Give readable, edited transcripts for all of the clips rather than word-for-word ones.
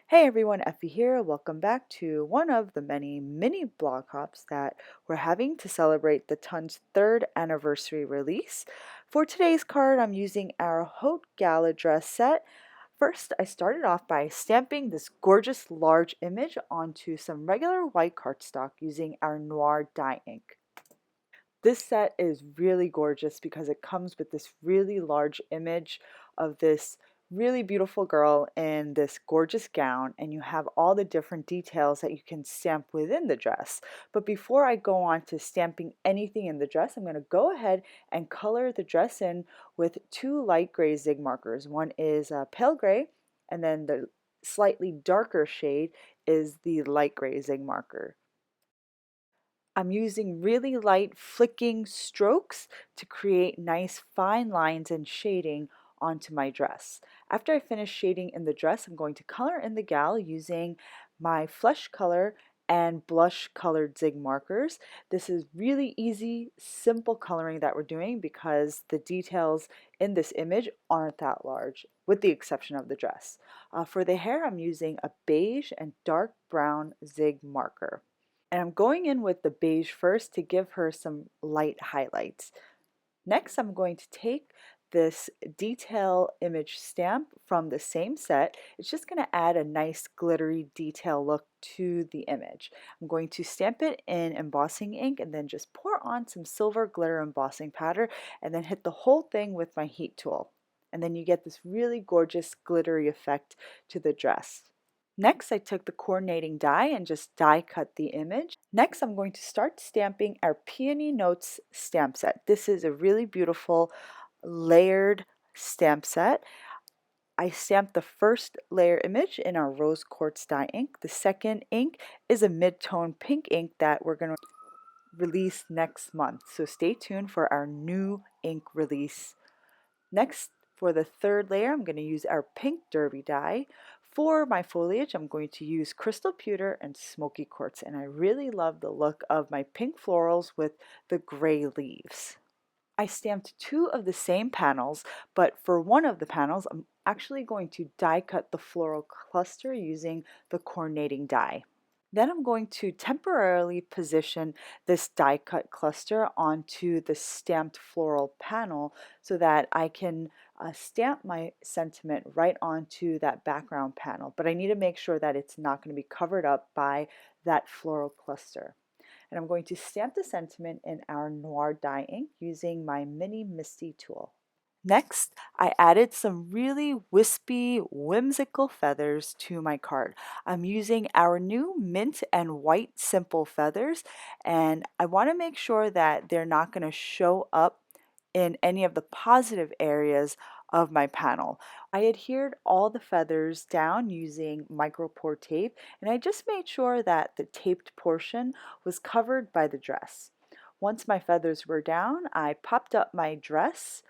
Hey everyone, Effie here. Welcome back to one of the many mini blog hops that we're having to celebrate the Tun's third anniversary release. For today's card, I'm using our Haute Gala dress set. First, I started off by stamping this gorgeous large image onto some regular white cardstock using our Noir dye ink. This set is really gorgeous because it comes with this really large image of this really beautiful girl in this gorgeous gown, and you have all the different details that you can stamp within the dress. But before I go on to stamping anything in the dress, I'm going to go ahead and color the dress in with two light gray zig markers. One is pale gray, and then the slightly darker shade is the light gray zig marker. I'm using really light flicking strokes to create nice fine lines and shading onto my dress. After I finish shading in the dress, I'm going to color in the gal using my flesh color and blush colored zig markers. This is really easy, simple coloring that we're doing because the details in this image aren't that large, with the exception of the dress. For the hair, I'm using a beige and dark brown zig marker. And I'm going in with the beige first to give her some light highlights. Next, I'm going to take this detail image stamp from the same set. It's just going to add a nice glittery detail look to the image. I'm going to stamp it in embossing ink and then just pour on some silver glitter embossing powder and then hit the whole thing with my heat tool. And then you get this really gorgeous glittery effect to the dress. Next, I took the coordinating die and just die cut the image. Next, I'm going to start stamping our Peony Notes stamp set. This is a really beautiful layered stamp set. I stamped the first layer image in our rose quartz dye ink. The second ink is a mid-tone pink ink that we're going to release next month. So stay tuned for our new ink release. Next, for the third layer, I'm going to use our pink derby dye. For my foliage, I'm going to use crystal pewter and smoky quartz, and I really love the look of my pink florals with the gray leaves. I stamped two of the same panels, but for one of the panels, I'm actually going to die cut the floral cluster using the coordinating die. Then I'm going to temporarily position this die cut cluster onto the stamped floral panel so that I can stamp my sentiment right onto that background panel. But I need to make sure that it's not going to be covered up by that floral cluster. And I'm going to stamp the sentiment in our Noir dye ink using my mini Misty tool. Next, I added some really wispy, whimsical feathers to my card. I'm using our new mint and white simple feathers, and I want to make sure that they're not going to show up in any of the positive areas of my panel. I adhered all the feathers down using micro pour tape, and I just made sure that the taped portion was covered by the dress. Once my feathers were down, I popped up my dress,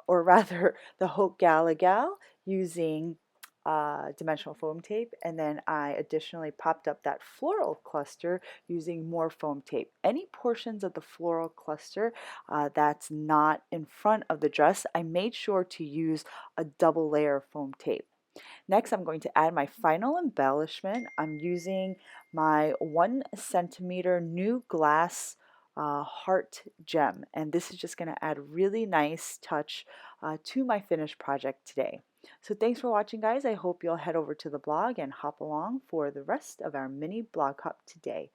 or rather the Haute Gala gal, using dimensional foam tape, and then I additionally popped up that floral cluster using more foam tape. Any portions of the floral cluster that's not in front of the dress, I made sure to use a double layer of foam tape. Next, I'm going to add my final embellishment. I'm using my 1 centimeter new glass heart gem, and this is just going to add a really nice touch to my finished project today. So thanks for watching, guys. I hope you'll head over to the blog and hop along for the rest of our mini blog hop today.